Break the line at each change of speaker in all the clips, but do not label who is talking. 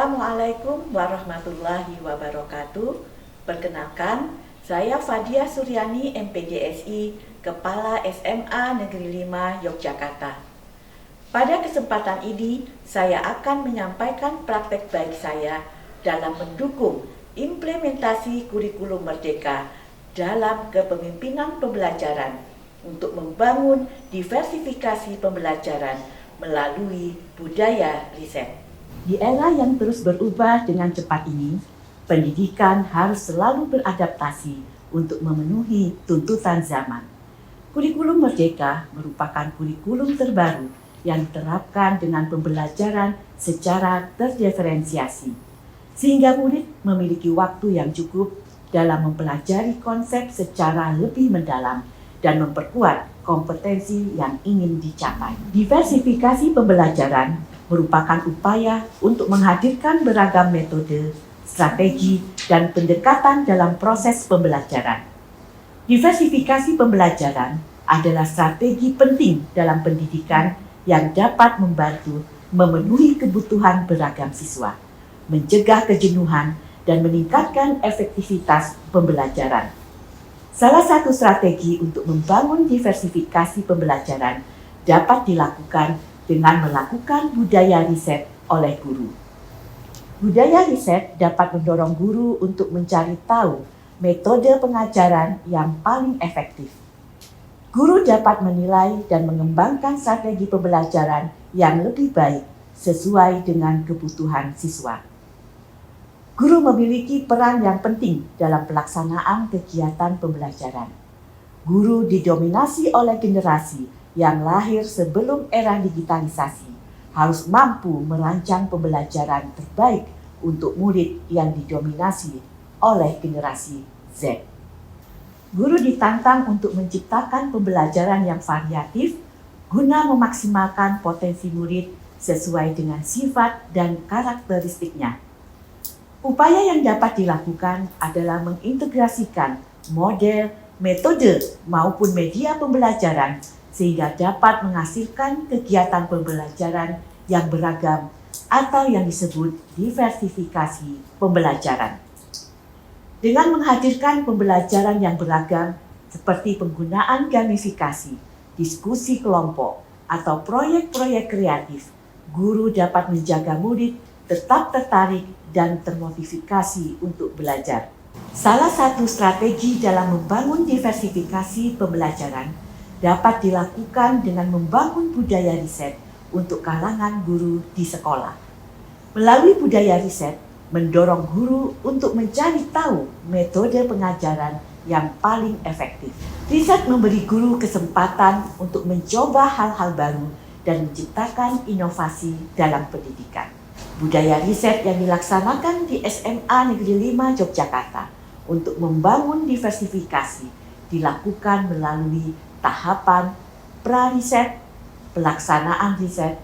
Assalamualaikum warahmatullahi wabarakatuh. Perkenalkan, saya Fadia Suryani MPGSI, Kepala SMA Negeri 5 Yogyakarta. Pada kesempatan ini, saya akan menyampaikan praktek baik saya dalam mendukung implementasi kurikulum merdeka dalam kepemimpinan pembelajaran untuk membangun diversifikasi pembelajaran melalui budaya riset. Di era yang terus berubah dengan cepat ini, pendidikan harus selalu beradaptasi untuk memenuhi tuntutan zaman. Kurikulum Merdeka merupakan kurikulum terbaru yang diterapkan dengan pembelajaran secara terdiferensiasi, sehingga murid memiliki waktu yang cukup dalam mempelajari konsep secara lebih mendalam dan memperkuat kompetensi yang ingin dicapai. Diversifikasi pembelajaran merupakan upaya untuk menghadirkan beragam metode, strategi, dan pendekatan dalam proses pembelajaran. Diversifikasi pembelajaran adalah strategi penting dalam pendidikan yang dapat membantu memenuhi kebutuhan beragam siswa, mencegah kejenuhan, dan meningkatkan efektivitas pembelajaran. Salah satu strategi untuk membangun diversifikasi pembelajaran dapat dilakukan dengan melakukan budaya riset oleh guru. Budaya riset dapat mendorong guru untuk mencari tahu metode pengajaran yang paling efektif. Guru dapat menilai dan mengembangkan strategi pembelajaran yang lebih baik sesuai dengan kebutuhan siswa. Guru memiliki peran yang penting dalam pelaksanaan kegiatan pembelajaran. Guru didominasi oleh generasi yang lahir sebelum era digitalisasi, harus mampu merancang pembelajaran terbaik untuk murid yang didominasi oleh generasi Z. Guru ditantang untuk menciptakan pembelajaran yang variatif guna memaksimalkan potensi murid sesuai dengan sifat dan karakteristiknya. Upaya yang dapat dilakukan adalah mengintegrasikan model, metode, maupun media pembelajaran sehingga dapat menghasilkan kegiatan pembelajaran yang beragam atau yang disebut diversifikasi pembelajaran. Dengan menghadirkan pembelajaran yang beragam seperti penggunaan gamifikasi, diskusi kelompok, atau proyek-proyek kreatif, guru dapat menjaga murid tetap tertarik dan termotivasi untuk belajar. Salah satu strategi dalam membangun diversifikasi pembelajaran dapat dilakukan dengan membangun budaya riset untuk kalangan guru di sekolah. Melalui budaya riset, mendorong guru untuk mencari tahu metode pengajaran yang paling efektif. Riset memberi guru kesempatan untuk mencoba hal-hal baru dan menciptakan inovasi dalam pendidikan. Budaya riset yang dilaksanakan di SMA Negeri 5 Yogyakarta untuk membangun diversifikasi dilakukan melalui tahapan pra-riset, pelaksanaan riset,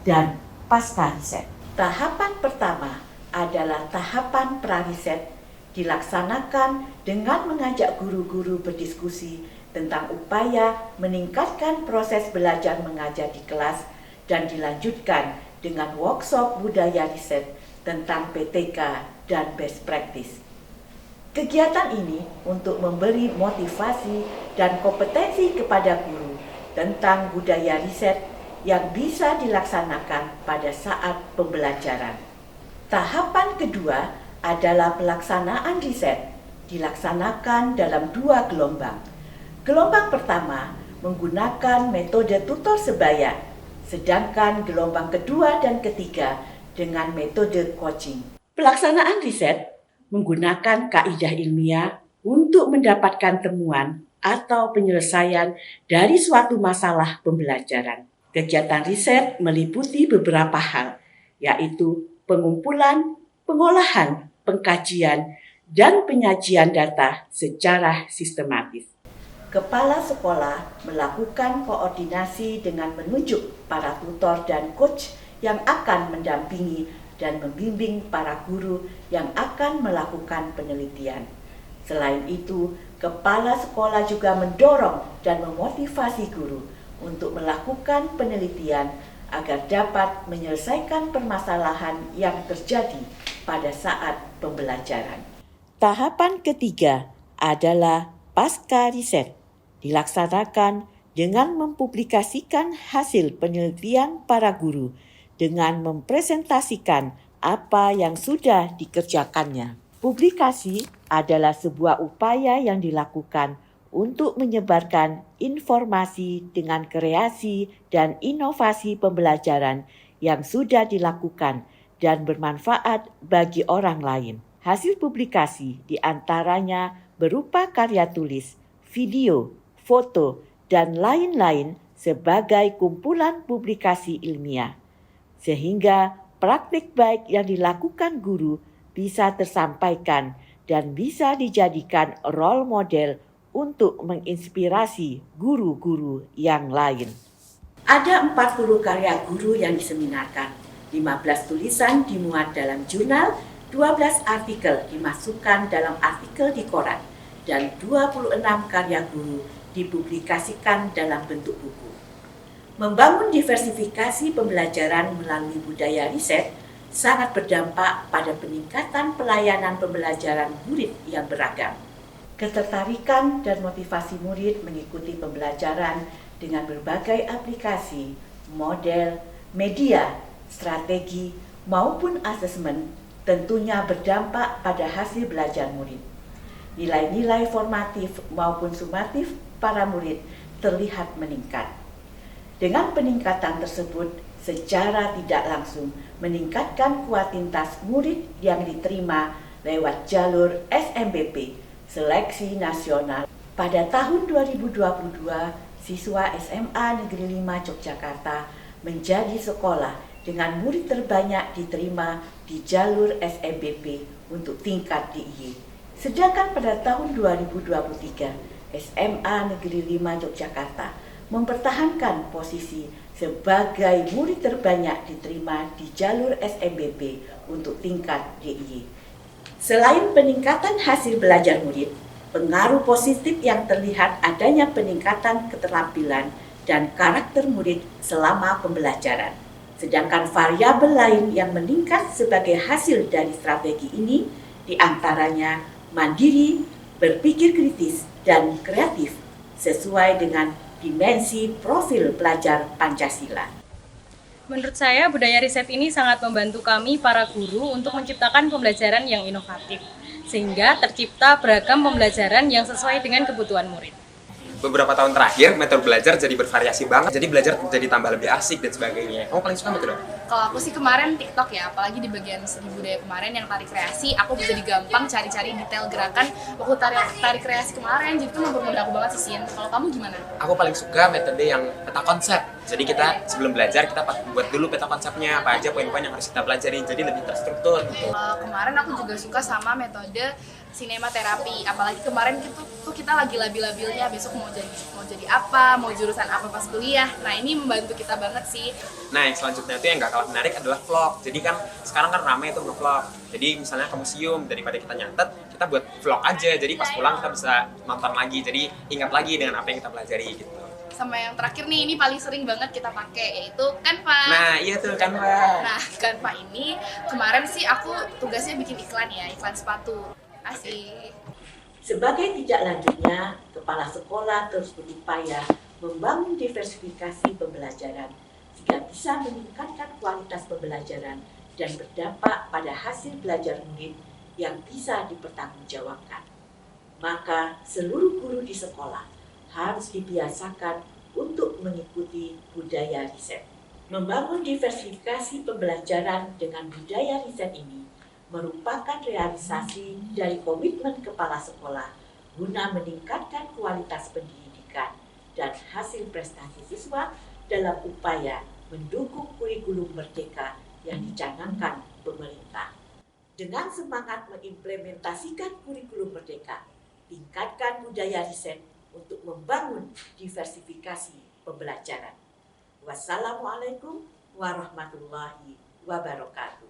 dan pasca riset. Tahapan pertama adalah tahapan pra-riset, dilaksanakan dengan mengajak guru-guru berdiskusi tentang upaya meningkatkan proses belajar mengajar di kelas dan dilanjutkan dengan workshop budaya riset tentang PTK dan best practice. Kegiatan ini untuk memberi motivasi dan kompetensi kepada guru tentang budaya riset yang bisa dilaksanakan pada saat pembelajaran. Tahapan kedua adalah pelaksanaan riset, dilaksanakan dalam 2 gelombang. Gelombang pertama menggunakan metode tutor sebaya, sedangkan gelombang kedua dan ketiga dengan metode coaching. Pelaksanaan riset menggunakan kaidah ilmiah untuk mendapatkan temuan atau penyelesaian dari suatu masalah pembelajaran. Kegiatan riset meliputi beberapa hal, yaitu pengumpulan, pengolahan, pengkajian, dan penyajian data secara sistematis. Kepala sekolah melakukan koordinasi dengan menunjuk para tutor dan coach yang akan mendampingi dan membimbing para guru yang akan melakukan penelitian. Selain itu, kepala sekolah juga mendorong dan memotivasi guru untuk melakukan penelitian agar dapat menyelesaikan permasalahan yang terjadi pada saat pembelajaran. Tahapan ketiga adalah pasca riset, dilaksanakan dengan mempublikasikan hasil penelitian para guru dengan mempresentasikan apa yang sudah dikerjakannya. Publikasi adalah sebuah upaya yang dilakukan untuk menyebarkan informasi dengan kreasi dan inovasi pembelajaran yang sudah dilakukan dan bermanfaat bagi orang lain. Hasil publikasi diantaranya berupa karya tulis, video, foto, dan lain-lain sebagai kumpulan publikasi ilmiah. Sehingga praktik baik yang dilakukan guru bisa tersampaikan dan bisa dijadikan role model untuk menginspirasi guru-guru yang lain. Ada 40 karya guru yang diseminarkan, 15 tulisan dimuat dalam jurnal, 12 artikel dimasukkan dalam artikel di koran, dan 26 karya guru dipublikasikan dalam bentuk buku. Membangun diversifikasi pembelajaran melalui budaya riset sangat berdampak pada peningkatan pelayanan pembelajaran murid yang beragam. Ketertarikan dan motivasi murid mengikuti pembelajaran dengan berbagai aplikasi, model, media, strategi, maupun asesmen tentunya berdampak pada hasil belajar murid. Nilai-nilai formatif maupun sumatif para murid terlihat meningkat. Dengan peningkatan tersebut, secara tidak langsung meningkatkan kuantitas murid yang diterima lewat jalur SMBP, Seleksi Nasional. Pada tahun 2022, siswa SMA Negeri 5 Yogyakarta menjadi sekolah dengan murid terbanyak diterima di jalur SMBP untuk tingkat DIY. Sedangkan pada tahun 2023, SMA Negeri 5 Yogyakarta mempertahankan posisi sebagai murid terbanyak diterima di jalur SMBP untuk tingkat DIY. Selain peningkatan hasil belajar murid, pengaruh positif yang terlihat adanya peningkatan keterampilan dan karakter murid selama pembelajaran. Sedangkan variabel lain yang meningkat sebagai hasil dari strategi ini diantaranya mandiri, berpikir kritis, dan kreatif sesuai dengan dimensi profil pelajar Pancasila.
Menurut saya, budaya riset ini sangat membantu kami para guru untuk menciptakan pembelajaran yang inovatif, sehingga tercipta beragam pembelajaran yang sesuai dengan kebutuhan murid.
Beberapa tahun terakhir, metode belajar jadi bervariasi banget, jadi belajar jadi tambah lebih asik dan sebagainya. Kamu paling suka metode apa?
Kalau aku sih kemarin TikTok ya, apalagi di bagian seni budaya kemarin yang tarik kreasi, aku bisa gampang cari-cari detail gerakan waktu tarik kreasi kemarin, jadi itu mempermudah aku banget sih, Sin. Kalau kamu gimana?
Aku paling suka metode yang peta konsep. Jadi kita sebelum belajar, kita buat dulu peta konsepnya, apa aja poin-poin yang harus kita pelajari, jadi lebih terstruktur gitu.
Kemarin aku juga suka sama metode sinematerapi, apalagi kemarin kita lagi labil-labilnya besok mau jadi apa, mau jurusan apa pas kuliah. Nah ini membantu kita banget sih.
Nah yang selanjutnya itu yang gak kalah menarik adalah vlog. Jadi kan sekarang kan ramai tuh nge-vlog. Jadi misalnya ke museum, daripada kita nyatet, kita buat vlog aja. Jadi pas pulang kita bisa nonton lagi, jadi ingat lagi dengan apa yang kita pelajari gitu.
Sama yang terakhir nih, ini paling sering banget kita pakai, yaitu Canva.
Nah iya tuh Canva.
Nah Canva ini kemarin sih aku tugasnya bikin iklan ya, iklan sepatu. Asik.
Sebagai tindak lanjutnya, kepala sekolah terus berupaya membangun diversifikasi pembelajaran sehingga bisa meningkatkan kualitas pembelajaran dan berdampak pada hasil belajar murid yang bisa dipertanggungjawabkan. Maka seluruh guru di sekolah harus dibiasakan untuk mengikuti budaya riset. Membangun diversifikasi pembelajaran dengan budaya riset ini merupakan realisasi dari komitmen kepala sekolah guna meningkatkan kualitas pendidikan dan hasil prestasi siswa dalam upaya mendukung kurikulum merdeka yang dicanangkan pemerintah. Dengan semangat mengimplementasikan kurikulum merdeka, tingkatkan budaya riset untuk membangun diversifikasi pembelajaran. Wassalamualaikum warahmatullahi wabarakatuh.